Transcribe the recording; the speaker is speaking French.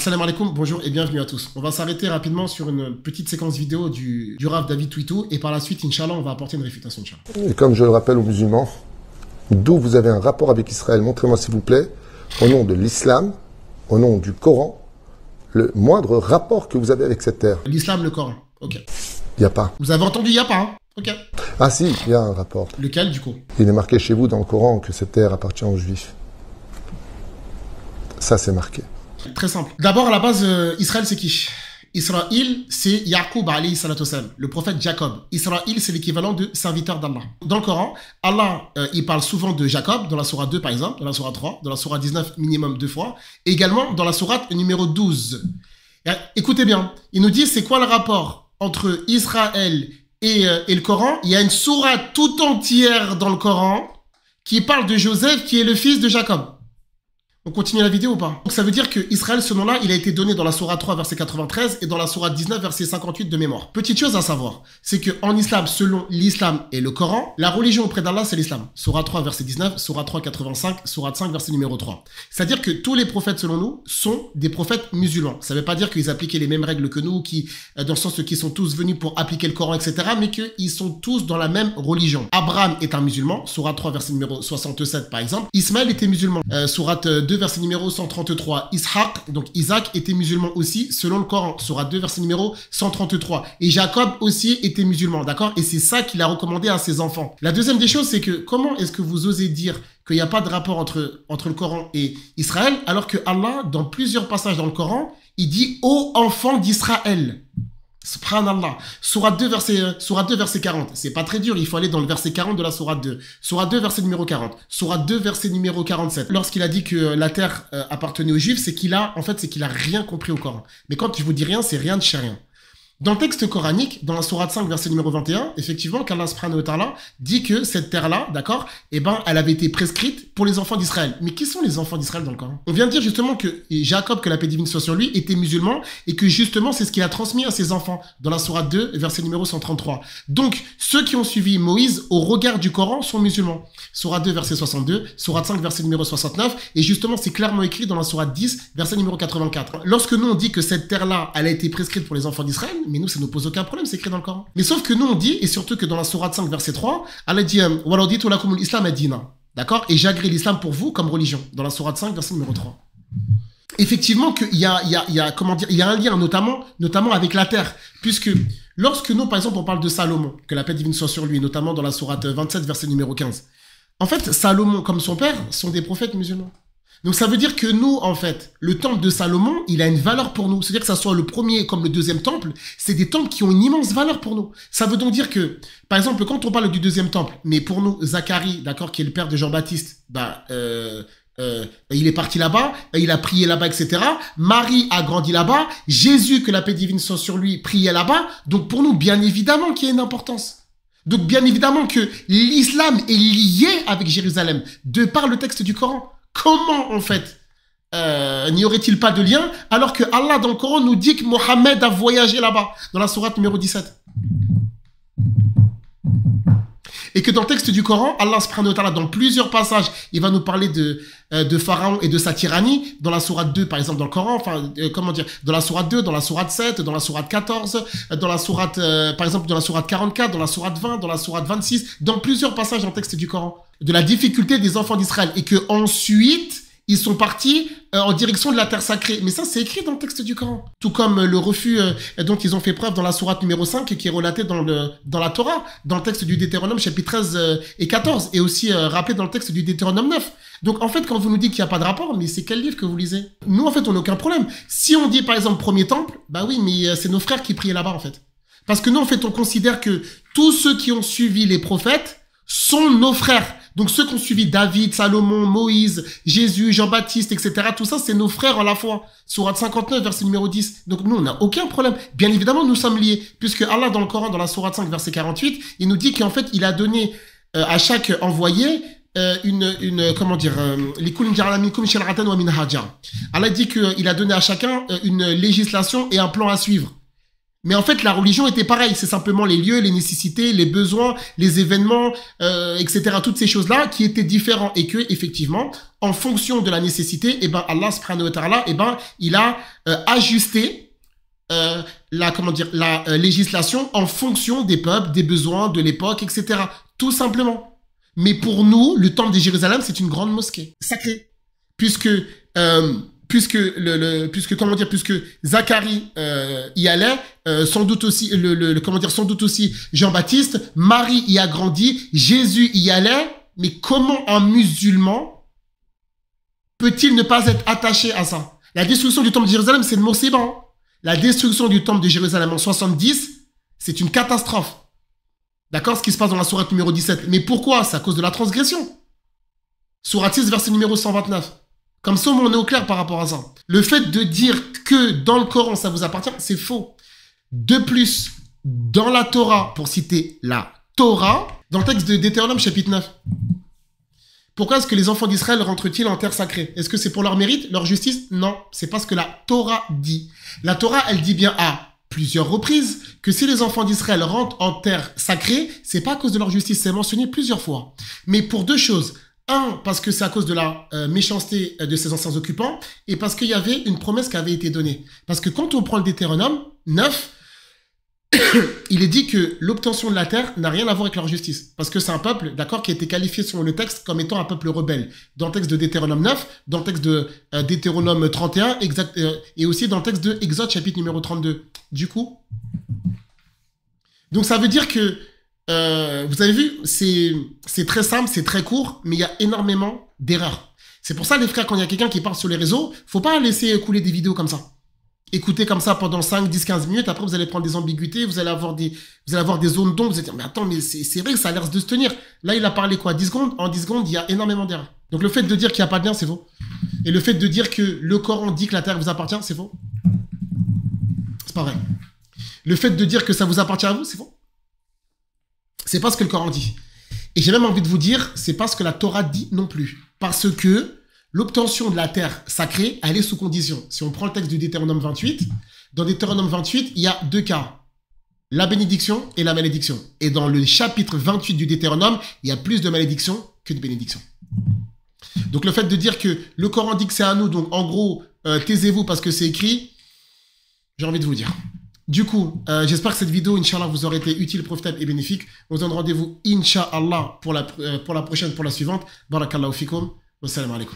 Assalamu alaikum, bonjour et bienvenue à tous. On va s'arrêter rapidement sur une petite séquence vidéo du Rav David Twitou et par la suite, Inch'Allah, on va apporter une réfutation, Inch'Allah. Et comme je le rappelle aux musulmans, d'où vous avez un rapport avec Israël, montrez-moi s'il vous plaît, au nom de l'islam, au nom du Coran, le moindre rapport que vous avez avec cette terre. L'islam, le Coran, ok. Il n'y a pas. Vous avez entendu, il n'y a pas, hein. Ok. Ah si, il y a un rapport. Lequel, du coup? Il est marqué chez vous dans le Coran que cette terre appartient aux Juifs. Ça, c'est marqué. Très simple. D'abord, à la base, Israël, c'est qui? Israël, c'est Yaqub alayhi salatu wassalam, le prophète Jacob. Israël, c'est l'équivalent de serviteur d'Allah. Dans le Coran, Allah, il parle souvent de Jacob, dans la sourate 2 par exemple, dans la sourate 3, dans la sourate 19 minimum 2 fois, et également dans la sourate numéro 12. Et, écoutez bien, il nous dit c'est quoi le rapport entre Israël et le Coran. Il y a une sourate tout entière dans le Coran qui parle de Joseph qui est le fils de Jacob. On continue la vidéo ou pas? Donc ça veut dire que Israël, ce nom-là, il a été donné dans la sourate 3, verset 93 et dans la sourate 19, verset 58 de mémoire. Petite chose à savoir, c'est qu'en islam, selon l'islam et le Coran, la religion auprès d'Allah, c'est l'islam. Sourate 3, verset 19, sourate 3, 85, sourate 5, verset numéro 3. C'est-à-dire que tous les prophètes, selon nous, sont des prophètes musulmans. Ça ne veut pas dire qu'ils appliquaient les mêmes règles que nous, qui, dans le sens qu'ils sont tous venus pour appliquer le Coran, etc., mais qu'ils sont tous dans la même religion. Abraham est un musulman, sourate 3, verset numéro 67, par exemple. Ismaël était musulman, sourate 2, verset numéro 133. Ishaq, donc Isaac, était musulman aussi, selon le Coran, sourate 2, verset numéro 133. Et Jacob aussi était musulman, d'accord? Et c'est ça qu'il a recommandé à ses enfants. La deuxième des choses, c'est que comment est-ce que vous osez dire qu'il n'y a pas de rapport entre le Coran et Israël, alors que Allah, dans plusieurs passages dans le Coran, il dit « Ô enfants d'Israël ». Subhanallah. Sourate 2, verset 40. C'est pas très dur, il faut aller dans le verset 40 de la sourate 2. Sourate 2, verset numéro 40. Sourate 2, verset numéro 47. Lorsqu'il a dit que la terre appartenait aux Juifs, c'est qu'il a rien compris au Coran. Mais quand je vous dis rien, c'est rien de chez rien. Dans le texte coranique, dans la sourate 5, verset numéro 21, effectivement, qu'Allah subhanahu wa ta'ala dit que cette terre-là, d'accord, elle avait été prescrite pour les enfants d'Israël. Mais qui sont les enfants d'Israël dans le Coran? On vient de dire justement que Jacob, que la paix divine soit sur lui, était musulman et que justement, c'est ce qu'il a transmis à ses enfants dans la sourate 2, verset numéro 133. Donc, ceux qui ont suivi Moïse au regard du Coran sont musulmans. Sourate 2, verset 62, sourate 5, verset numéro 69, et justement, c'est clairement écrit dans la sourate 10, verset numéro 84. Lorsque nous, on dit que cette terre-là, elle a été prescrite pour les enfants d'Israël, mais nous, ça nous pose aucun problème, c'est écrit dans le Coran. Mais sauf que nous, on dit, et surtout que dans la sourate 5, verset 3, Allah dit « Waladitu lakumul islam adina ». D'accord? Et j'agrée l'islam pour vous comme religion. Dans la sourate 5, verset numéro 3. Effectivement, qu'il y a, comment dire, il y a un lien, notamment avec la terre. Puisque lorsque nous, par exemple, on parle de Salomon, que la paix divine soit sur lui, notamment dans la sourate 27, verset numéro 15. En fait, Salomon, comme son père, sont des prophètes musulmans. Donc ça veut dire que nous, en fait, le temple de Salomon, il a une valeur pour nous. C'est-à-dire que ça soit le premier comme le deuxième temple, c'est des temples qui ont une immense valeur pour nous. Ça veut donc dire que, par exemple, quand on parle du deuxième temple, mais pour nous, Zacharie, d'accord, qui est le père de Jean-Baptiste, il est parti là-bas, il a prié là-bas, etc. Marie a grandi là-bas, Jésus, que la paix divine soit sur lui, priait là-bas. Donc pour nous, bien évidemment qu'il y a une importance. Donc bien évidemment que l'islam est lié avec Jérusalem, de par le texte du Coran. Comment, en fait, n'y aurait-il pas de lien, alors que Allah, dans le Coran, nous dit que Mohammed a voyagé là-bas, dans la sourate numéro 17. Et que dans le texte du Coran, Allah, subhanahu wa ta'ala, dans plusieurs passages, il va nous parler de Pharaon et de sa tyrannie, dans la sourate 2, par exemple, dans le Coran, enfin, comment dire, dans la sourate 2, dans la sourate 7, dans la sourate 14, dans la sourate, par exemple, dans la sourate 44, dans la sourate 20, dans la sourate 26, dans plusieurs passages dans le texte du Coran, de la difficulté des enfants d'Israël, et que ensuite, ils sont partis en direction de la terre sacrée. Mais ça, c'est écrit dans le texte du Coran. Tout comme le refus dont ils ont fait preuve dans la sourate numéro 5, qui est relaté dans la Torah, dans le texte du Deutéronome, chapitre 13 et 14, et aussi rappelé dans le texte du Deutéronome 9. Donc, en fait, quand vous nous dites qu'il n'y a pas de rapport, mais c'est quel livre que vous lisez? Nous, en fait, on n'a aucun problème. Si on dit, par exemple, premier temple, bah oui, mais c'est nos frères qui priaient là-bas, en fait. Parce que nous, en fait, on considère que tous ceux qui ont suivi les prophètes sont nos frères. Donc ceux qui ont suivi David, Salomon, Moïse, Jésus, Jean-Baptiste, etc. Tout ça, c'est nos frères en la foi. Sourate 59, verset numéro 10. Donc nous, on n'a aucun problème. Bien évidemment, nous sommes liés. Puisque Allah, dans le Coran, dans la Sourate 5, verset 48, il nous dit qu'en fait, il a donné à chaque envoyé comment dire, Allah dit qu'il a donné à chacun une législation et un plan à suivre. Mais en fait, la religion était pareille. C'est simplement les lieux, les nécessités, les besoins, les événements, etc. Toutes ces choses-là qui étaient différents et que, effectivement, en fonction de la nécessité, eh ben, Allah subhanahu wa ta'ala, eh ben, il a ajusté la législation en fonction des peuples, des besoins, de l'époque, etc. Tout simplement. Mais pour nous, le temple de Jérusalem, c'est une grande mosquée sacrée. Puisque Zacharie y allait, sans doute aussi sans doute aussi Jean-Baptiste, Marie y a grandi, Jésus y allait, mais comment un musulman peut-il ne pas être attaché à ça? La destruction du temple de Jérusalem, c'est le mot séban. La destruction du temple de Jérusalem en 70, c'est une catastrophe. D'accord, ce qui se passe dans la sourate numéro 17. Mais pourquoi? C'est à cause de la transgression. Sourate 6, verset numéro 129. Comme ça, on est au clair par rapport à ça. Le fait de dire que dans le Coran, ça vous appartient, c'est faux. De plus, dans la Torah, pour citer la Torah, dans le texte de Deutéronome, chapitre 9, pourquoi est-ce que les enfants d'Israël rentrent-ils en terre sacrée? Est-ce que c'est pour leur mérite, leur justice? Non, c'est parce que la Torah dit. La Torah, elle dit bien à plusieurs reprises que si les enfants d'Israël rentrent en terre sacrée, c'est pas à cause de leur justice, c'est mentionné plusieurs fois. Mais pour deux choses. Un, parce que c'est à cause de la méchanceté de ses anciens occupants, et parce qu'il y avait une promesse qui avait été donnée. Parce que quand on prend le Deutéronome 9, il est dit que l'obtention de la terre n'a rien à voir avec leur justice. Parce que c'est un peuple, d'accord, qui a été qualifié selon le texte comme étant un peuple rebelle. Dans le texte de Deutéronome 9, dans le texte de Deutéronome 31, et aussi dans le texte de Exode chapitre numéro 32. Du coup, donc ça veut dire que vous avez vu, c'est très simple, c'est très court, mais il y a énormément d'erreurs. C'est pour ça, les frères, quand il y a quelqu'un qui parle sur les réseaux, faut pas laisser couler des vidéos comme ça. Écoutez comme ça pendant 5, 10, 15 minutes, après vous allez prendre des ambiguïtés, vous allez avoir des zones d'ombre, vous allez dire, mais attends, mais c'est vrai que ça a l'air de se tenir. Là, il a parlé quoi, 10 secondes? En 10 secondes, il y a énormément d'erreurs. Donc le fait de dire qu'il n'y a pas de lien, c'est faux. Et le fait de dire que le Coran dit que la terre vous appartient, c'est faux. C'est pas vrai. Le fait de dire que ça vous appartient à vous, c'est faux. C'est pas ce que le Coran dit. Et j'ai même envie de vous dire, c'est pas ce que la Torah dit non plus. Parce que l'obtention de la terre sacrée, elle est sous condition. Si on prend le texte du Deutéronome 28, dans Deutéronome 28, il y a deux cas. La bénédiction et la malédiction. Et dans le chapitre 28 du Deutéronome, il y a plus de malédiction que de bénédiction. Donc le fait de dire que le Coran dit que c'est à nous, donc en gros, taisez-vous parce que c'est écrit, j'ai envie de vous dire. Du coup, j'espère que cette vidéo, Inch'Allah, vous aura été utile, profitable et bénéfique. On se donne rendez-vous, Inch'Allah, pour la prochaine, pour la suivante. Barakallahu fikum. Wassalamu alaikum.